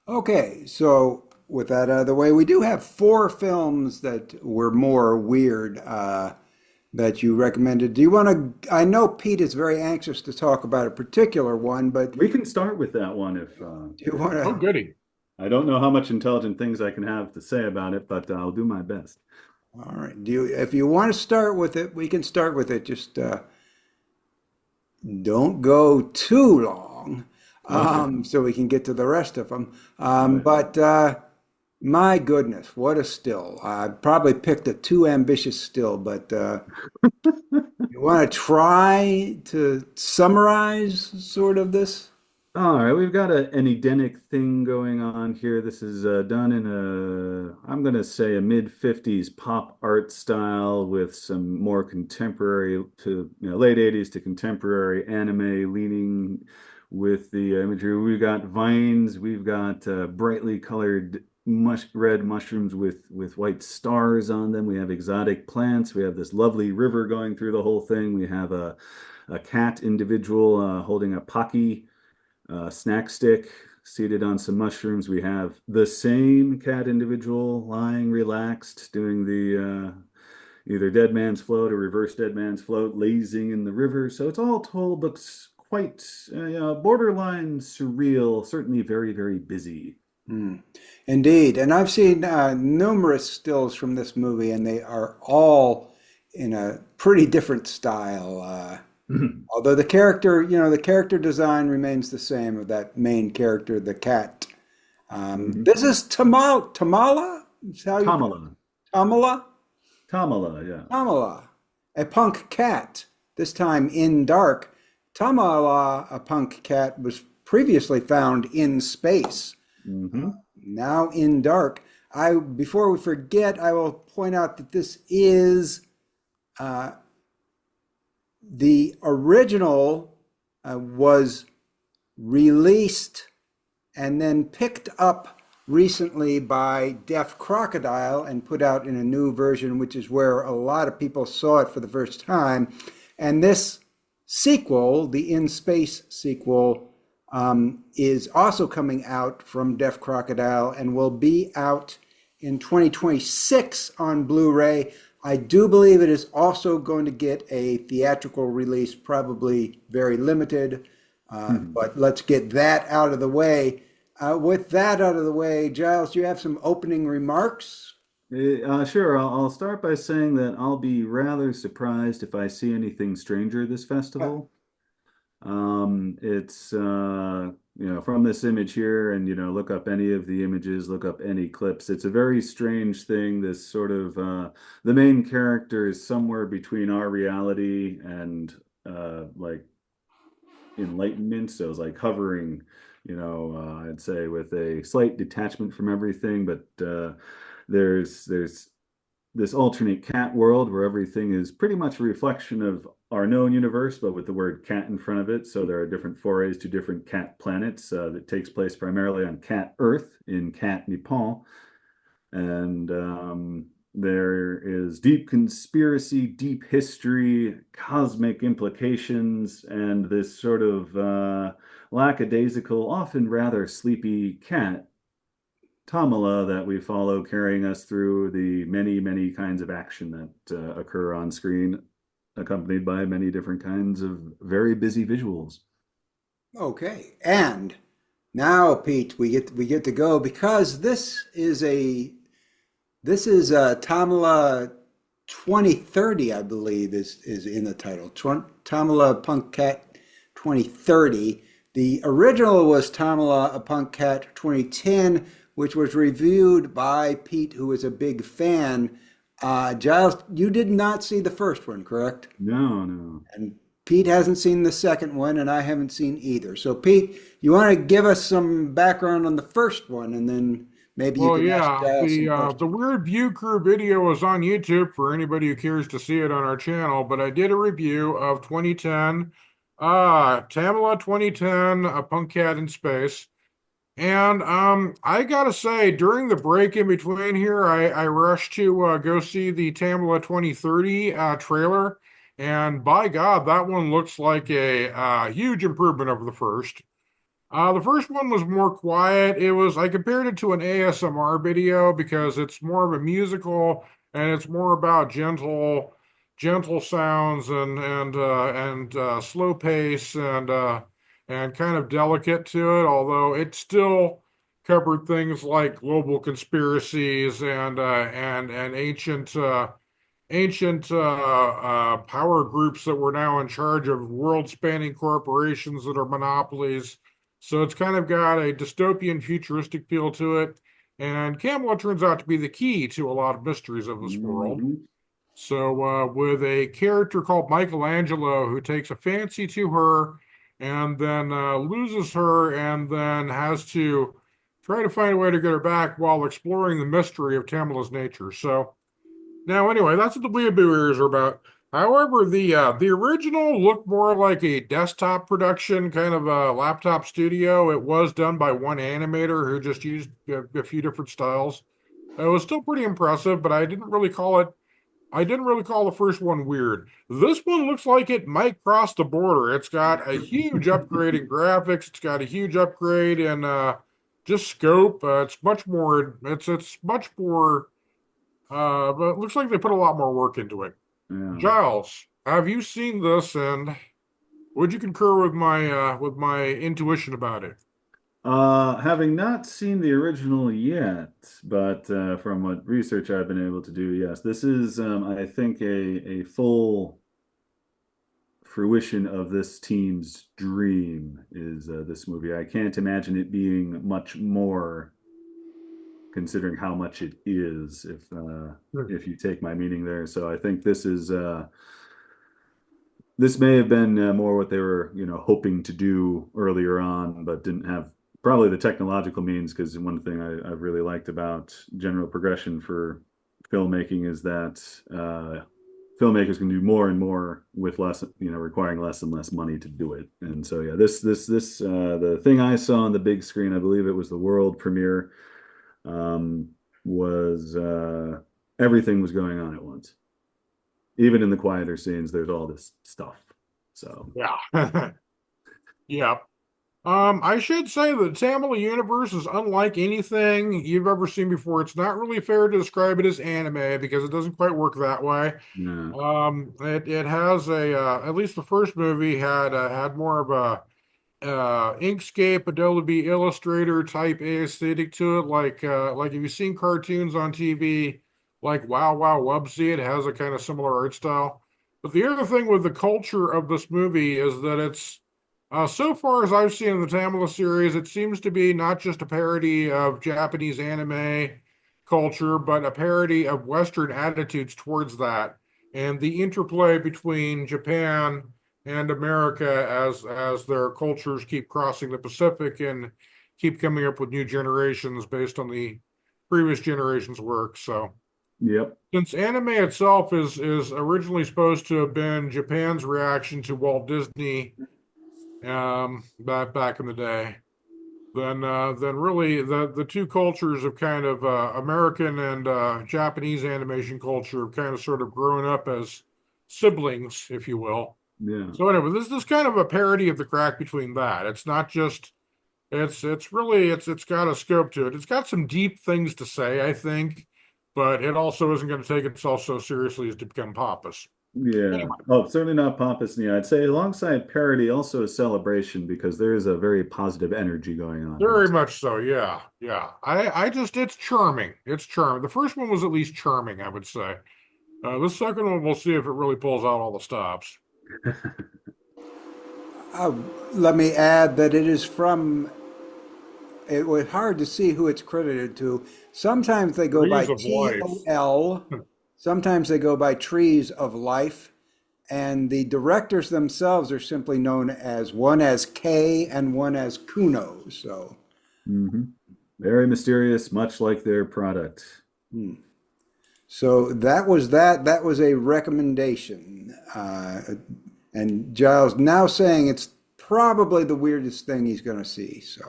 Okay, so with that out of the way, we do have four films that were more weird that you recommended. Do you want to? I know Pete is very anxious to talk about a particular one, but We can start with that one do you want Oh, to? goody. I don't know how much intelligent things I can have to say about it, but I'll do my best. All right. Do you? If you want to start with it, we can start with it. Just don't go too long, Okay. so we can get to the rest of them. All right. But my goodness, what a still! I probably picked a too ambitious still, but. You want to try to summarize sort of this? All right, we've got an Edenic thing going on here. This is done in I'm going to say a mid-50s pop art style with some more contemporary to late 80s to contemporary anime leaning with the imagery. We've got vines, we've got brightly colored red mushrooms with white stars on them. We have exotic plants. We have this lovely river going through the whole thing. We have a cat individual holding a pocky snack stick seated on some mushrooms. We have the same cat individual lying relaxed, doing the either dead man's float or reverse dead man's float, lazing in the river. So it's all told looks quite borderline surreal, certainly very, very busy. Hmm. Indeed. And I've seen numerous stills from this movie, and they are all in a pretty different style. Although the character, the character design remains the same of that main character, the cat. This is Tamala? Is how you pronounce Tamala. Tamala? Tamala, yeah. Tamala, a punk cat, this time in dark. Tamala, a punk cat, was previously found in space, Hmm. now in dark. Before we forget, I will point out that this is uh, the original was released and then picked up recently by Deaf Crocodile and put out in a new version, which is where a lot of people saw it for the first time. And this sequel, the In Space sequel, is also coming out from Deaf Crocodile and will be out in 2026 on Blu-ray. I do believe it is also going to get a theatrical release, probably very limited. But let's get that out of the way. With that out of the way, Giles, do you have some opening remarks? Sure, I'll start by saying that I'll be rather surprised if I see anything stranger this festival. It's from this image here, and look up any of the images, look up any clips. It's a very strange thing. This sort of the main character is somewhere between our reality and like enlightenment. So it's like hovering, I'd say with a slight detachment from everything. But there's this alternate cat world where everything is pretty much a reflection of our known universe, but with the word cat in front of it. So there are different forays to different cat planets that takes place primarily on Cat Earth in Cat Nepal. And there is deep conspiracy, deep history, cosmic implications, and this sort of lackadaisical, often rather sleepy cat Tamala that we follow, carrying us through the many, many kinds of action that occur on screen, accompanied by many different kinds of very busy visuals. Okay, and now, Pete, we get to go because this is Tamala 2030, I believe, is in the title. Tamala Punk Cat 2030. The original was Tamala a Punk Cat 2010, which was reviewed by Pete, who is a big fan. Giles, you did not see the first one, correct? No, no. And Pete hasn't seen the second one, and I haven't seen either. So, Pete, you want to give us some background on the first one, and then maybe you Well, can ask yeah, Giles some the questions. Weird View Crew video is on YouTube for anybody who cares to see it on our channel. But I did a review of 2010, Tamala 2010, a punk cat in space. And I gotta say, during the break in between here, I rushed to go see the Tamala 2030 trailer, and by God, that one looks like a huge improvement over the first. The first one was more quiet. I compared it to an ASMR video because it's more of a musical and it's more about gentle sounds and slow pace and kind of delicate to it. Although it still covered things like global conspiracies and ancient power groups that were now in charge of world-spanning corporations that are monopolies. So it's kind of got a dystopian, futuristic feel to it. And Camelot turns out to be the key to a lot of mysteries of this world. Mhm. So, with a character called Michelangelo who takes a fancy to her and then loses her and then has to try to find a way to get her back while exploring the mystery of Tamala's nature. So, now, anyway, that's what the Weeaboo ears are about. However, the original looked more like a desktop production, kind of a laptop studio. It was done by one animator who just used a few different styles. It was still pretty impressive, but I didn't really call the first one weird. This one looks like it might cross the border. It's got a huge upgrade in graphics. It's got a huge upgrade in just scope. It's much more but it looks like they put a lot more work into it. Yeah. Giles, have you seen this and would you concur with my intuition about it? Having not seen the original yet, but from what research I've been able to do, yes, this is, I think, a full fruition of this team's dream is this movie. I can't imagine it being much more, considering how much it is, if you take my meaning there. So I think this may have been more what they were, hoping to do earlier on, but didn't have probably the technological means. Because one thing I've really liked about general progression for filmmaking is that filmmakers can do more and more with less, requiring less and less money to do it. And so, yeah, this the thing I saw on the big screen, I believe it was the world premiere, was everything was going on at once. Even in the quieter scenes, there's all this stuff. So, Yeah. Yeah. I should say the Tamala universe is unlike anything you've ever seen before. It's not really fair to describe it as anime because it doesn't quite work that way. yeah, It has at least the first movie had more of a Inkscape, Adobe Illustrator type aesthetic to it. Like if you've seen cartoons on TV, like Wow Wow Wubsy, it has a kind of similar art style. But the other thing with the culture of this movie is that it's so far as I've seen in the Tamala series, it seems to be not just a parody of Japanese anime culture, but a parody of Western attitudes towards that and the interplay between Japan and America as their cultures keep crossing the Pacific and keep coming up with new generations based on the previous generation's work. So, yep, since anime itself is originally supposed to have been Japan's reaction to Walt Disney back in the day, then really the two cultures of kind of American and Japanese animation culture have kind of sort of grown up as siblings, if you will. yeah, So anyway, this is kind of a parody of the crack between that. It's not just it's got a scope to it. It's got some deep things to say, I think, but it also isn't going to take itself so seriously as to become pompous. yeah. Anyway, Oh, certainly not pompous. Yeah, I'd say alongside parody, also a celebration because there is a very positive energy going on here. very much so. Yeah, yeah. I just it's charming. It's charming. The first one was at least charming, I would say. The second one, we'll see if it really pulls out all the stops. Uh, Let me add that it is from, it was hard to see who it's credited to. Sometimes they go by Trees of Life. TOL, sometimes they go by Trees of Life, and the directors themselves are simply known as one as K and one as Kuno. So, Hmm. Very mysterious, much like their product. hmm. So that was that. That was a recommendation. And Giles now saying it's probably the weirdest thing he's going to see. So.